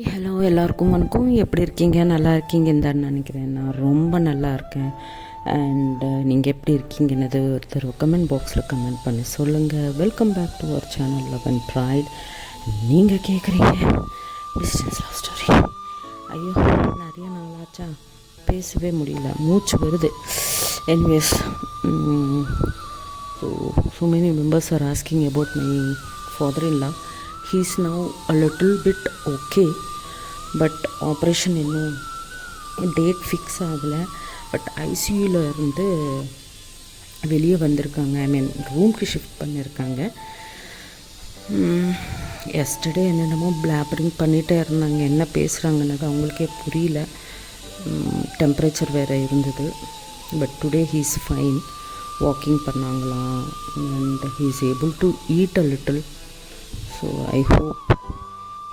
Hello எல்லாருக்கும் வணக்கம். எப்படி இருக்கீங்க? நல்லா இருக்கீங்கன்னு தான் நினைக்கிறேன். நான் ரொம்ப நல்லா இருக்கேன். அண்ட் நீங்கள் எப்படி இருக்கீங்கன்னது ஒருத்தர் கமெண்ட் பாக்ஸில் கமெண்ட் பண்ணி சொல்லுங்கள். Welcome back to our channel love and pride. நீங்கள் கேட்குறீங்க டிஸ்டன்ஸ் லவ் ஸ்டோரி. ஐயோ, நிறைய நாளாச்சா பேசவே முடியல, மூச்சு வருது. Anyways, so many members are asking about my father-in-law. He is now a little bit okay, but operation இன்னும் டேட் ஃபிக்ஸ் ஆகலை. பட் ஐசியூவில் இருந்து வெளியே வந்திருக்காங்க. ஐ மீன் ரூம்க்கு ஷிஃப்ட் பண்ணியிருக்காங்க. எஸ்டர்டே என்னென்னமோ பிளாபரிங் பண்ணிகிட்டே இருந்தாங்க. என்ன பேசுகிறாங்கன்னது அவங்களுக்கே புரியல. டெம்பரேச்சர் வேறு இருந்தது. But today he is fine. Walking பண்ணாங்களாம் and he is able to eat a little. So I hope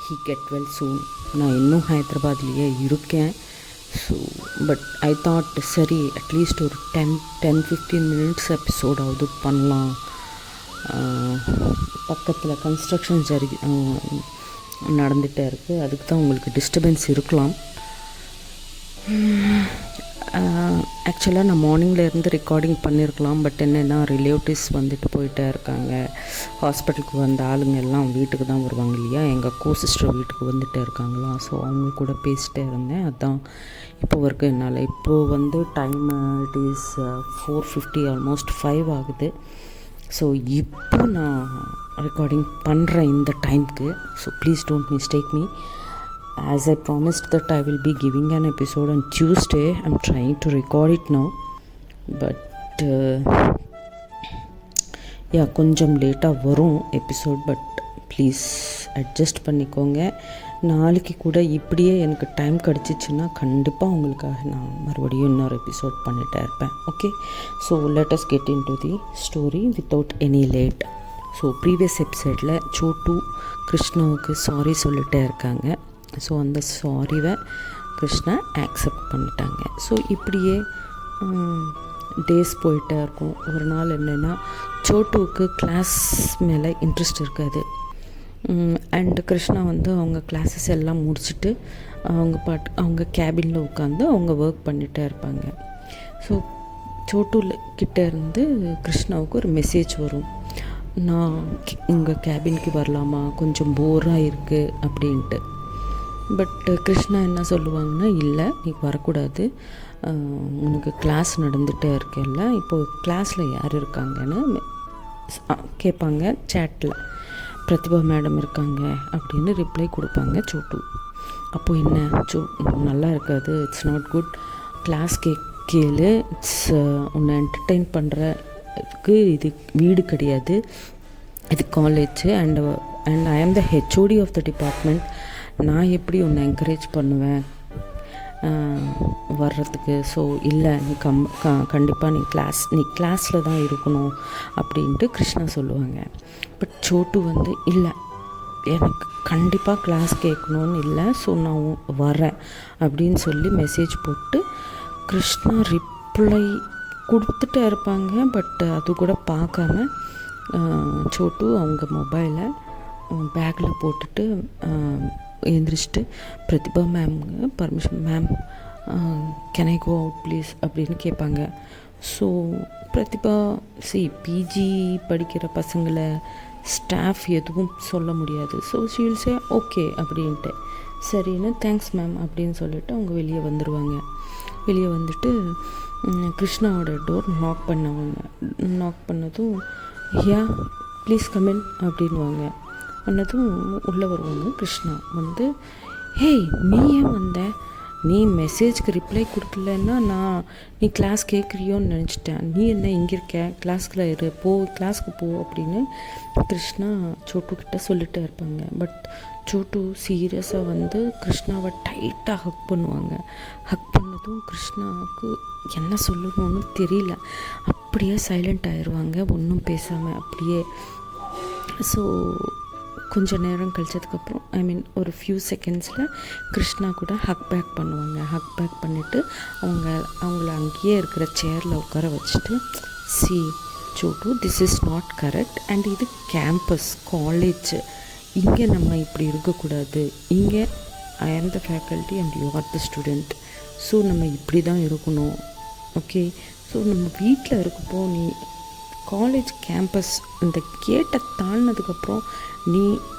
he get well soon. நான் இன்னும் ஹைதராபாத்லேயே இருக்கேன். ஸோ பட் ஐ தாட் சரி அட்லீஸ்ட் ஒரு 10-15 மினிட்ஸ் எபிசோடாவது பண்ணலாம். பக்கத்தில் கன்ஸ்ட்ரக்ஷன் நடந்துகிட்டே இருக்குது. அதுக்கு தான் உங்களுக்கு டிஸ்டர்பன்ஸ் இருக்கலாம். ஆக்சுவலாக நான் மார்னிங்லேருந்து ரெக்கார்டிங் பண்ணியிருக்கலாம். பட் என்னென்னா ரிலேட்டிவ்ஸ் வந்துட்டு போயிட்டே இருக்காங்க. ஹாஸ்பிட்டலுக்கு வந்த ஆளுங்க எல்லாம் வீட்டுக்கு தான் வருவாங்க இல்லையா. எங்கள் சிஸ்டர் வீட்டுக்கு வந்துகிட்டே இருக்காங்களா. ஸோ அவங்க கூட பேசிகிட்டே இருந்தேன். அதுதான் இப்போ வரைக்கும் என்னால். இப்போது டைம் இட் இஸ் 4:50, ஆல்மோஸ்ட் 5 ஆகுது. ஸோ இப்போ நான் ரெக்கார்டிங் பண்ணுறேன் இந்த டைமுக்கு. So please don't mistake me. As I promised that I will be giving an episode on Tuesday, I'm trying to record it now. But கொஞ்சம் லேட்டாக வரும் எபிசோட். பட் ப்ளீஸ் அட்ஜஸ்ட் பண்ணிக்கோங்க. நாளைக்கு கூட இப்படியே எனக்கு டைம் கிடச்சிச்சின்னா கண்டிப்பாக உங்களுக்காக நான் மறுபடியும் இன்னொரு எபிசோட் பண்ணிகிட்டே இருப்பேன். Okay, so let us get into the story without any late. So previous எபிசோடில் சோட்டு கிருஷ்ணாவுக்கு சாரி சொல்லிகிட்டே இருக்காங்க. ஸோ அந்த சாரிவை கிருஷ்ணா ஆக்செப்ட் பண்ணிட்டாங்க. ஸோ இப்படியே டேஸ் போயிட்டே இருக்கும். ஒரு நாள் என்னென்னா சோட்டுவுக்கு கிளாஸ் மேலே இன்ட்ரெஸ்ட் இருக்காது. அண்டு கிருஷ்ணா அவங்க கிளாஸஸ் எல்லாம் முடிச்சுட்டு அவங்க கேபினில் உட்காந்து அவங்க ஒர்க் பண்ணிகிட்டே இருப்பாங்க. ஸோ சோட்டு கிட்டே இருந்து கிருஷ்ணாவுக்கு ஒரு மெசேஜ் வரும். நான் உங்கள் கேபினுக்கு வரலாமா, கொஞ்சம் போராக இருக்குது அப்படின்ட்டு. பட் கிருஷ்ணா என்ன சொல்லுவாங்கன்னா, இல்லை நீ வரக்கூடாது, உனக்கு கிளாஸ் நடந்துகிட்டே இருக்கல. இப்போது கிளாஸில் யார் இருக்காங்கன்னு கேட்பாங்க. சேட்டில் பிரதிபா மேடம் இருக்காங்க அப்படின்னு ரிப்ளை கொடுப்பாங்க சோட்டு. அப்போது என்ன நல்லா இருக்காது, இட்ஸ் நாட் குட், கிளாஸ் கேளு, இட்ஸ் உன்னை என்டர்டெயின் பண்ணுறதுக்கு இது வீடு கிடையாது, இது college. And I am the HOD of the department. நான் எப்படி உன்னை என்கரேஜ் பண்ணுவேன் வர்றதுக்கு. ஸோ இல்லை, நீ கண்டிப்பாக நீ கிளாஸில் தான் இருக்கணும் அப்படின்ட்டு கிருஷ்ணா சொல்லுவாங்க. பட் சோட்டு இல்லை, எனக்கு கண்டிப்பாக கிளாஸ் கேட்கணுன்னு இல்லை, ஸோ நான் வரேன் அப்படின்னு சொல்லி மெசேஜ் போட்டு கிருஷ்ணா ரிப்ளை கொடுத்துட்டே இருப்பாங்க. பட் அது கூட பார்க்காம சோட்டு அவங்க மொபைலை பேக்கில் போட்டுட்டு எழுந்திரிச்சிட்டு பிரதிபா மேம்ங்க permission, ma'am can I go out please அப்படின்னு கேட்பாங்க. ஸோ பிரதிபா பிஜி படிக்கிற பசங்களை ஸ்டாஃப் எதுவும் சொல்ல முடியாது. So she will say okay அப்படின்ட்டு. சரின்னு தேங்க்ஸ் மேம் அப்படின்னு சொல்லிவிட்டு அவங்க வெளியே வந்துடுவாங்க. வெளியே வந்துட்டு கிருஷ்ணாவோட டோர் நாக் பண்ணதும் யா ப்ளீஸ் கமின் அப்படின்வாங்க. பண்ணதும் உள்ளே வருவாங்க. கிருஷ்ணா ஹேய் நீ ஏன் வந்த, நீ மெசேஜ்க்கு ரிப்ளை கொடுக்கலன்னா நீ கிளாஸ் கேட்குறியோன்னு நினச்சிட்டேன், நீ என்ன இங்கே இருக்க, கிளாஸ்க்குள்ள கிளாஸ்க்கு போ அப்படின்னு கிருஷ்ணா சோட்டுக்கிட்ட சொல்லிகிட்டே இருப்பாங்க. பட் சோட்டு சீரியஸாக கிருஷ்ணாவை டைட்டாக ஹக் பண்ணுவாங்க. ஹக் பண்ணதும் கிருஷ்ணாவுக்கு என்ன சொல்லணும்னு தெரியல, அப்படியே சைலண்ட் ஆயிடுவாங்க, ஒன்றும் பேசாமல் அப்படியே. ஸோ கொஞ்சம் நேரம் கழிச்சதுக்கப்புறம் ஐ மீன் ஒரு ஃபியூ செகண்ட்ஸில் கிருஷ்ணா கூட ஹக் பேக் பண்ணுவாங்க. ஹக் பேக் பண்ணிவிட்டு அவங்கள அங்கேயே இருக்கிற சேரில் உட்கார வச்சுட்டு, Chottu, this is not correct, and இது கேம்பஸ் காலேஜ், இங்கே நம்ம இப்படி இருக்கக்கூடாது, இங்கே I am the faculty and you are the student. So நம்ம இப்படி தான் இருக்கணும். ஓகே, ஸோ நம்ம வீட்டில் இருக்கப்போ நீ காலேஜ் கேம்பஸ் இந்த கேட்டை தாண்டினதுக்கப்புறம்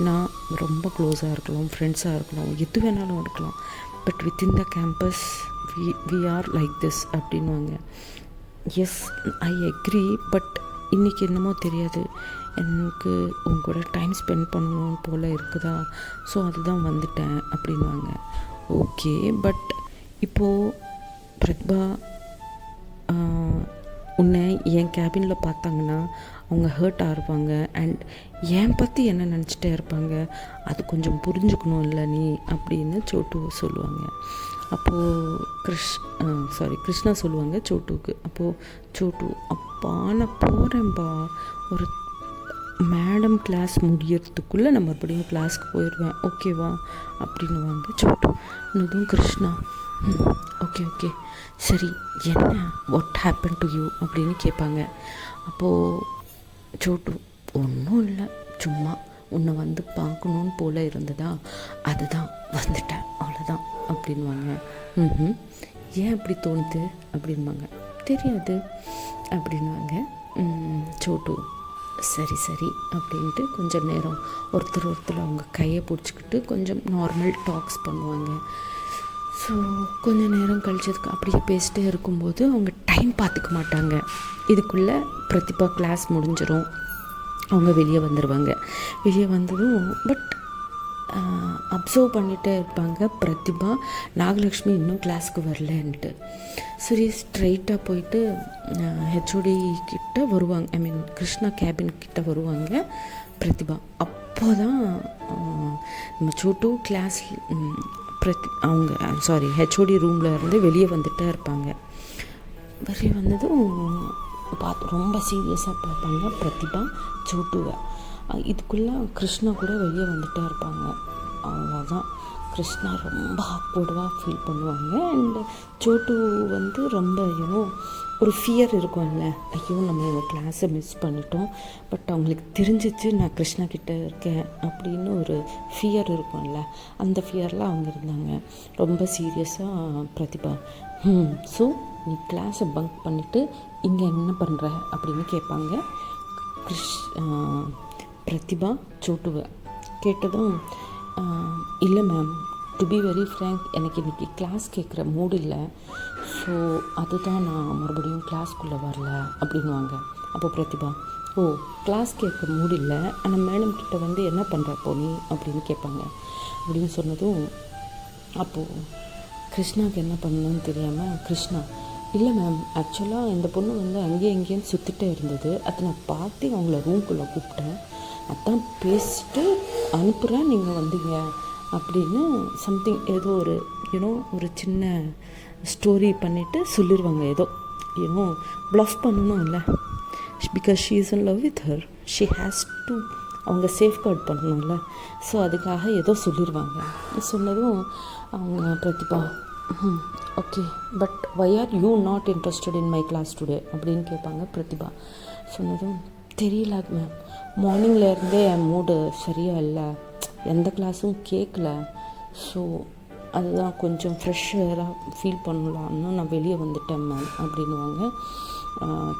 நான் ரொம்ப க்ளோஸாக இருக்கலாம், ஃப்ரெண்ட்ஸாக இருக்கலாம், எது வேணாலும் இருக்கலாம். But within the campus we are like this அப்படின்வாங்க. Yes, I agree. பட் இன்றைக்கி என்னமோ தெரியாது, எனக்கு உங்க கூட டைம் ஸ்பெண்ட் பண்ணணும் போல் இருக்குதா, ஸோ அதுதான் வந்துட்டேன் அப்படின்வாங்க. ஓகே, பட் இப்போது பிரதிபா உன்னை என் கேபினில் பார்த்தாங்கன்னா அவங்க ஹர்ட் ஆகிருப்பாங்க அண்ட் என் பற்றி என்ன நினச்சிட்டே இருப்பாங்க, அது கொஞ்சம் புரிஞ்சுக்கணும் இல்லை நீ அப்படின்னு சோட்டு சொல்லுவாங்க. அப்போது கிருஷ்ணா சொல்லுவாங்க சோட்டுவுக்கு. அப்போது சோட்டு, அப்பா நான் போகிறேன்பா, ஒரு மேடம் கிளாஸ் முடியறதுக்குள்ளே நான் மறுபடியும் கிளாஸ்க்கு போயிடுவேன், ஓகேவா அப்படின்னுவாங்க சோட்டு. இன்னதும் கிருஷ்ணா ஓகே ஓகே சரி, என்ன வாட் ஹேப்பன் டு யூ அப்படின்னு கேட்பாங்க. அப்போது சோட்டு, ஒன்றும் இல்லை, சும்மா உன்னை வந்து பார்க்கணுன்னு போல் இருந்ததா, அதுதான் வந்துட்டேன், அவ்வளோதான் அப்படின்வாங்க. ஏன் அப்படி தோணுது அப்படின்வாங்க. தெரியாது அப்படின்வாங்க. சோட்டு சரி சரி அப்படின்ட்டு கொஞ்சம் நேரம் ஒருத்தர் அவங்க கையை பிடிச்சிக்கிட்டு கொஞ்சம் நார்மல் டாக்ஸ் பண்ணுவாங்க. ஸோ கொஞ்சம் நேரம் கழிச்சதுக்கு அப்படியே பேசிட்டே இருக்கும்போது அவங்க டைம் பார்த்துக்க மாட்டாங்க. இதுக்குள்ளே பிரதிபா கிளாஸ் முடிஞ்சிடும், அவங்க வெளியே வந்துடுவாங்க. வெளியே வந்ததும் பட் அப்சர்வ் பண்ணிகிட்டே இருப்பாங்க பிரதிபா நாகலக்ஷ்மி இன்னும் கிளாஸ்க்கு வரலன்ட்டு. சரி, ஸ்ட்ரைட்டாக போயிட்டு ஹெச்ஓடி கிட்ட வருவாங்க, ஐ மீன் கிருஷ்ணா கேபின் கிட்ட வருவாங்க பிரதிபா. அப்போ தான் நம்ம சோட்டு கிளாஸ் ஹெச்ஓடி ரூமில் இருந்து வெளியே வந்துகிட்டே இருப்பாங்க. வெளியே வந்ததும் ரொம்ப சீரியஸாக பார்ப்பாங்க பிரதிபா சோட்டுவை. இதுக்குள்ளே கிருஷ்ணா கூட வெளியே வந்துகிட்டே இருப்பாங்க. அவ்வளோதான், கிருஷ்ணா ரொம்ப ஆக்வர்டாக ஃபீல் பண்ணுவாங்க. அண்டு சோட்டு வந்து ரொம்ப ஒரு ஃபியர் இருக்கும்ல, ஐயோ நம்ம எங்கள் கிளாஸை மிஸ் பண்ணிட்டோம், பட் அவங்களுக்கு தெரிஞ்சிச்சு நான் கிருஷ்ணா கிட்டே இருக்கேன் அப்படின்னு ஒரு ஃபியர் இருக்கும்ல, அந்த ஃபியரில் அவங்க இருந்தாங்க. ரொம்ப சீரியஸாக பிரதிபா, ஸோ நீ கிளாஸை பங்க் பண்ணிவிட்டு இங்கே என்ன பண்ணுற அப்படின்னு கேட்பாங்க. பிரதிபா சோட்டுவை கேட்டதும், இல்லை ma'am, to be very frank, எனக்கு இன்றைக்கி கிளாஸ் கேட்குற மூடு இல்லை, ஸோ அதுதான் நான் மறுபடியும் கிளாஸ்க்குள்ளே வரல அப்படின்வாங்க. அப்போது பிரதிபா, ஓ கிளாஸ் கேட்குற மூடு இல்லை, ஆனால் மேடம் கிட்ட வந்து என்ன பண்ணுறப்போ நீ அப்படின்னு கேட்பாங்க. அப்படின்னு சொன்னதும் அப்போது கிருஷ்ணாவுக்கு என்ன பண்ணணும்னு தெரியாமல், கிருஷ்ணா, இல்லை மேம், ஆக்சுவலாக இந்த பொண்ணு வந்து அங்கேயும் இங்கேயும் சுற்றிட்டே இருந்தது, அதை நான் பார்த்து அவங்கள ரூம்குள்ளே கூப்பிட்டேன், அதான் பேசிட்டு அனுப்புகிறேன், நீங்கள் வந்தீங்க அப்படின்னு சம்திங் ஏதோ ஒரு சின்ன ஸ்டோரி பண்ணிவிட்டு சொல்லிடுவாங்க. ஏதோ ப்ளஃப் பண்ணணும் இல்லை, because she is in love with her, she has to அவங்க சேஃப்கார்ட் பண்ணணும்ல, ஸோ அதுக்காக ஏதோ சொல்லிடுவாங்க. சொன்னதும் அவங்க Pratibha, okay, but why are you not interested in my class today அப்படின்னு கேட்பாங்க பிரதிபா. சொன்னதும் தெரியல மேம், மார்னிங்லேருந்தே என் மூடு சரியாக இல்லை, எந்த கிளாஸும் கேட்கல, ஸோ அதுதான் கொஞ்சம் ஃப்ரெஷ்ஷராக ஃபீல் பண்ணலான்னு நான் வெளியே வந்துட்டேன் மேம் அப்படின்வாங்க.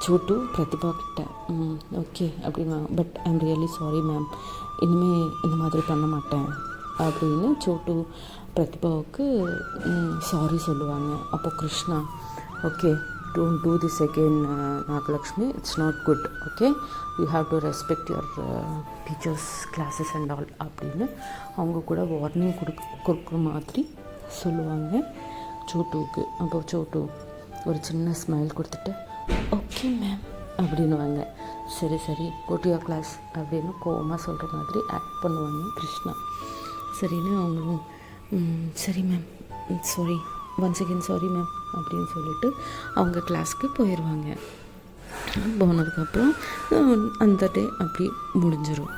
சோட்டு பிரதிபா கிட்ட ஓகே அப்படின்வாங்க. But I am really sorry ma'am, இனிமேல் இந்த மாதிரி பண்ண மாட்டேன் அப்படின்னு சோட்டு பிரதிபாவுக்கு சாரி சொல்லுவாங்க. அப்போ Krishna, okay, don't do this again, Nagalakshmi, it's not good, okay, you have to respect your teachers classes and all அப்படின்னு அவங்க கூட வார்னிங் கொடுக்குற மாதிரி சொல்லுவாங்க சோட்டுவுக்கு. அப்போ சோட்டு ஒரு சின்ன ஸ்மைல் கொடுத்துட்டு ஓகே மேம் அப்படின்வாங்க. சரி சரி, go to your class அப்படின்னு கோவமாக சொல்கிற மாதிரி ஆக்ட் பண்ணுவாங்க கிருஷ்ணா. சரின்னு அவங்களும் சரி ma'am, sorry, once again sorry ma'am அப்படின்னு சொல்லிட்டு அவங்க கிளாஸ்க்கு போயிடுவாங்க. போனதுக்கப்புறம் அந்த டே அப்படி முடிஞ்சிடும்.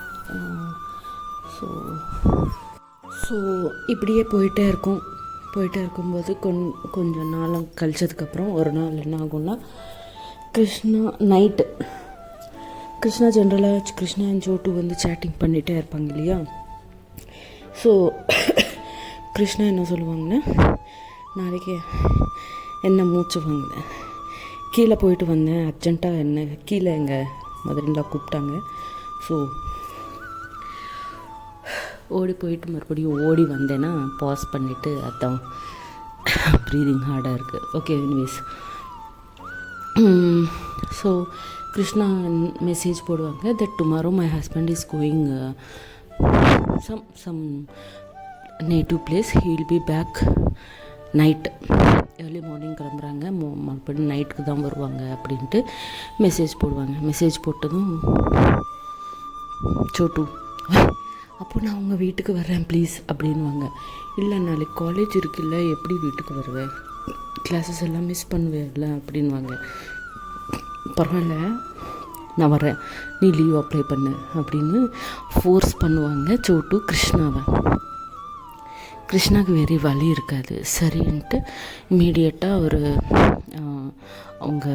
ஸோ இப்படியே போயிட்டே இருக்கும்போது கொஞ்சம் நாள் கழிச்சதுக்கப்புறம் ஒரு நாள் என்ன ஆகும்னா, கிருஷ்ணா ஜென்ரலாக கிருஷ்ணா அண்ட் சோட்டு வந்து சேட்டிங் பண்ணிகிட்டே இருப்பாங்க இல்லையா. ஸோ கிருஷ்ணா என்ன சொல்லுவாங்கன்னா, நாளைக்கு என்ன மூச்சு வாங்கினேன், கீழே போயிட்டு வந்தேன் அர்ஜென்ட்டாக, என்ன கீழே எங்கள் மதர்லாம் கூப்பிட்டாங்க. ஸோ ஓடி போயிட்டு மறுபடியும் ஓடி வந்தேன்னா பாஸ் பண்ணிவிட்டு அதான் ப்ரீதிங் ஹார்டாக இருக்குது. Okay, anyways. So Krishna message போடுவாங்க that tomorrow my husband is going some native place, he will be back night, early morning கிளம்புறாங்க, மறுபடியும் நைட்டுக்கு தான் வருவாங்க அப்படின்ட்டு மெசேஜ் போடுவாங்க. மெசேஜ் போட்டதும் சோட்டு, அப்போ நான் உங்கள் வீட்டுக்கு வர்றேன் ப்ளீஸ் அப்படின்வாங்க. இல்லை நாளைக்கு காலேஜ் இருக்குல்ல, எப்படி வீட்டுக்கு வருவேன், கிளாஸஸ் எல்லாம் மிஸ் பண்ணுவேன்ல அப்படின்வாங்க. பரவாயில்ல நான் வரேன், நீ லீவ் அப்ளை பண்ணு அப்படின்னு ஃபோர்ஸ் பண்ணுவாங்க சோட்டு கிருஷ்ணாவை. கிருஷ்ணாவுக்கு வேறு வழி இருக்காது, சரின்ட்டு இம்மீடியட்டாக அவர் அவங்க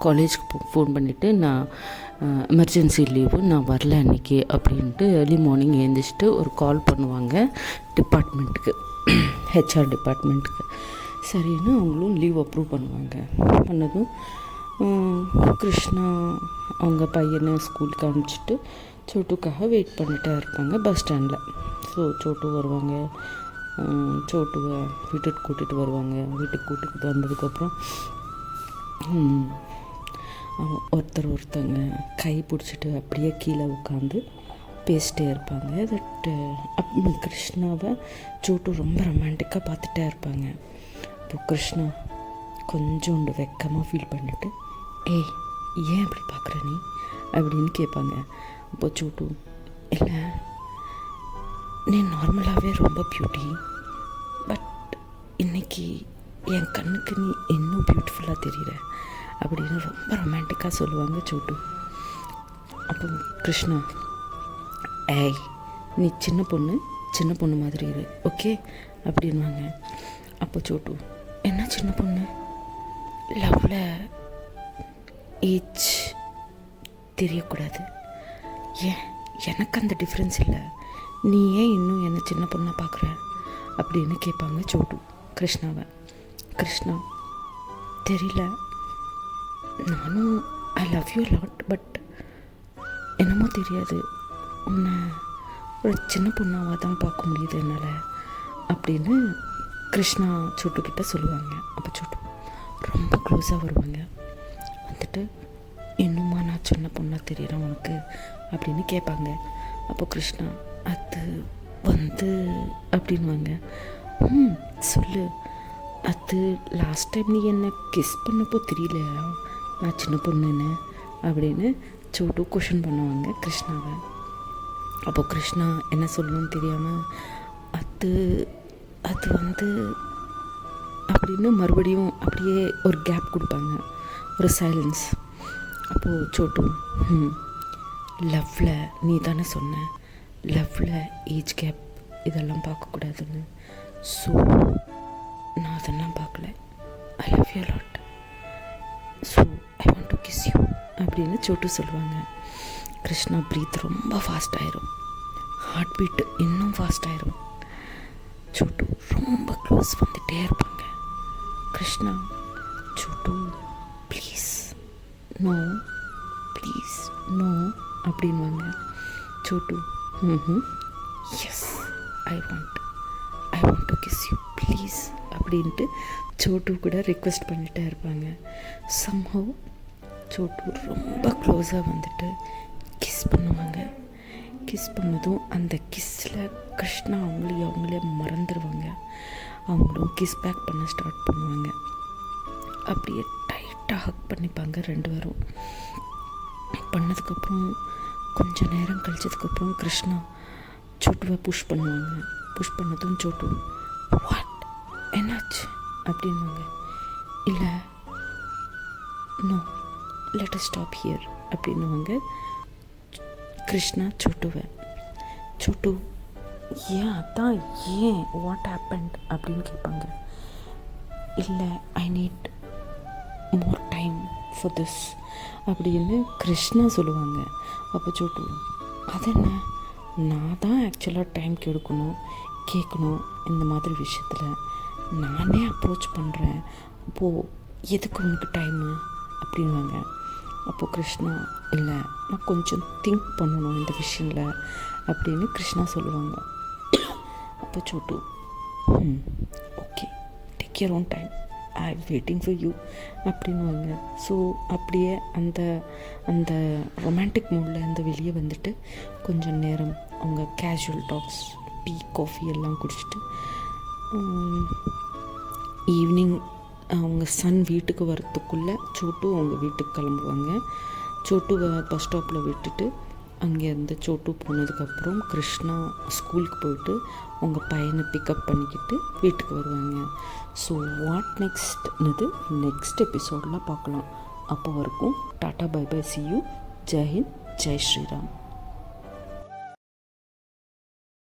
காலேஜ்க்கு ஃபோன் பண்ணிவிட்டு, நான் எமர்ஜென்சி லீவு, நான் வரல அன்றைக்கி அப்படின்ட்டு ஏர்லி மார்னிங் எழுந்திரிச்சிட்டு ஒரு கால் பண்ணுவாங்க டிபார்ட்மெண்ட்டுக்கு, ஹெச்ஆர் டிபார்ட்மெண்ட்டுக்கு. சரின்னு அவங்களும் லீவ் அப்ரூவ் பண்ணுவாங்க. பண்ணதும் கிருஷ்ணா அவங்க பையனை ஸ்கூலுக்கு அனுப்பிச்சிட்டு சோட்டுக்காக வெயிட் பண்ணிகிட்டே இருப்பாங்க பஸ் ஸ்டாண்டில். ஸோ சோட்டு வருவாங்க, சோட்டுவை வீட்டுக்கு கூட்டிகிட்டு வருவாங்க. வீட்டுக்கு கூட்டிகிட்டு வந்ததுக்கப்புறம் ஒருத்தங்க கை பிடிச்சிட்டு அப்படியே கீழே உட்காந்து பேசிட்டே இருப்பாங்க. தட் கிருஷ்ணாவை சோட்டு ரொம்ப ரொமான்டிக்காக பார்த்துட்டே இருப்பாங்க. இப்போ கிருஷ்ணா கொஞ்சோண்டு வெக்கமாக ஃபீல் பண்ணிவிட்டு, ஏய் ஏன் அப்படி பார்க்குற நீ அப்படின்னு கேட்பாங்க. அப்போ சோட்டு, இல்லை நீ நார்மலாகவே ரொம்ப பியூட்டி, பட் இன்றைக்கி என் கண்ணுக்கு நீ இன்னும் பியூட்டிஃபுல்லாக தெரியுற அப்படின்னு ரொம்ப ரொமான்டிக்காக சொல்லுவாங்க சோட்டு. அப்போ கிருஷ்ணா, ஏய் நீ சின்ன பொண்ணு மாதிரி இரு, ஓகே அப்படின்வாங்க. அப்போ சோட்டு, என்ன சின்ன பொண்ணு, லவ்வில் ஏஜ் தெரியக்கூடாது, ஏன் எனக்கு அந்த டிஃப்ரென்ஸ் இல்லை, நீ ஏன் இன்னும் என்னை சின்ன பொண்ணாக பார்க்குற அப்படின்னு கேட்பாங்க சோட்டு கிருஷ்ணாவை. கிருஷ்ணா, தெரியல, நானும் I love you lot, but என்னமோ தெரியாது, உன்னை ஒரு சின்ன பொண்ணாவாக தான் பார்க்க முடியுது என்னால் அப்படின்னு கிருஷ்ணா சோட்டுக்கிட்ட சொல்லுவாங்க. அப்போ சோட்டு ரொம்ப க்ளோஸாக வருவாங்க, வந்துட்டு இன்னுமா நான் சின்ன பொண்ணாக தெரியுறேன் உனக்கு அப்படின்னு கேட்பாங்க. அப்போ கிருஷ்ணா, அது அப்படின்வாங்க. சொல்லு, அது லாஸ்ட் டைம் நீ என்னை கிஸ் பண்ணப்போ தெரியலையா நான் சின்ன பொண்ணுன்னு அப்படின்னு சோட்டு கொஷின் பண்ணுவாங்க கிருஷ்ணாவை. அப்போ கிருஷ்ணா என்ன சொல்லணும்னு தெரியாமல், அது அப்படின்னு மறுபடியும் அப்படியே ஒரு கேப் கொடுப்பாங்க, ஒரு சைலன்ஸ். அப்போது சோட்டு, லவ்வில் நீ தானே சொன்ன லவ்வில் ஏஜ் கேப் இதெல்லாம் பார்க்கக்கூடாதுன்னு, ஸோ நான் அதெல்லாம் பார்க்கல, I love you lot, so I want to kiss you அப்படின்னு சோட்டு சொல்லுவாங்க. கிருஷ்ணா ப்ரீத் ரொம்ப ஃபாஸ்ட் ஆயிரும், ஹார்ட் பீட் இன்னும் ஃபாஸ்ட் ஆயிரும். சோட்டு ரொம்ப க்ளோஸ் வந்துகிட்டே இருப்பாங்க. Krishna, Chhotu please no, please no அப்படின்வாங்க. Chottu, yes I want to kiss you please அப்படின்ட்டு சோட்டு கூட ரிக்வெஸ்ட் பண்ணிகிட்டே இருப்பாங்க. சம்ஹவ் சோட்டு ரொம்ப க்ளோஸாக வந்துட்டு கிஸ் பண்ணுவாங்க. கிஸ் பண்ணதும் அந்த கிஸ்ஸில் கிருஷ்ணா அவங்களே மறந்துடுவாங்க. அவங்களும் கிஸ் பேக் பண்ண ஸ்டார்ட் பண்ணுவாங்க. அப்படியே டைட்டாக ஹக் பண்ணிப்பாங்க ரெண்டு பேரும். பண்ணதுக்கப்புறம் கொஞ்சம் நேரம் கழிச்சதுக்கப்புறம் கிருஷ்ணா சோட்டுவை புஷ் பண்ணுவாங்க. புஷ் பண்ணதும் சோட்டு, வாட் என்னாச்சு அப்படின்வாங்க. இல்லை, no let us stop here அப்படின்னுவாங்க கிருஷ்ணா சோட்டுவை. சோட்டு, ஏன் வாட் ஹேப்பன்ட் அப்படின்னு கேட்பாங்க. இல்லை, I need more time for this அப்படின்னு கிருஷ்ணா சொல்லுவாங்க. அப்போ சோட்டு, அதென்ன, நான் தான் ஆக்சுவலாக டைம் கெடுக்கணும், கேட்கணும் இந்த மாதிரி விஷயத்தில். நானே அப்ரோச் பண்ணுறேன், அப்போது எதுக்கு உனக்கு டைமு அப்படின்வாங்க. அப்போது கிருஷ்ணா, இல்லை நான் கொஞ்சம் திங்க் பண்ணணும் இந்த விஷயத்தில் அப்படின்னு கிருஷ்ணா சொல்லுவாங்க. அப்போ Chottu, okay, take your own time, I waiting for you அப்படின்வாங்க. ஸோ அப்படியே அந்த அந்த ரொமான்டிக் மூடில் அந்த வெளியே வந்துட்டு கொஞ்சம் நேரம் அவங்க கேஷுவல் டாக்ஸ், டீ காஃபி எல்லாம் குடிச்சிட்டு ஈவினிங் அவங்க சன் வீட்டுக்கு வரத்துக்குள்ளே சோட்டு அவங்க வீட்டுக்கு கிளம்புவாங்க. சோட்டுவை பஸ் ஸ்டாப்பில் விட்டுட்டு அங்கேருந்து சோட்டு போனதுக்கப்புறம் கிருஷ்ணா ஸ்கூலுக்கு போயிட்டு அவங்க பையனை பிக்கப் பண்ணிக்கிட்டு வீட்டுக்கு வருவாங்க. ஸோ வாட் நெக்ஸ்ட்னது நெக்ஸ்ட் எபிசோடில் பார்க்கலாம். அப்போ வரைக்கும் tata bye bye, see you, Jai Hind, Jai Sriram.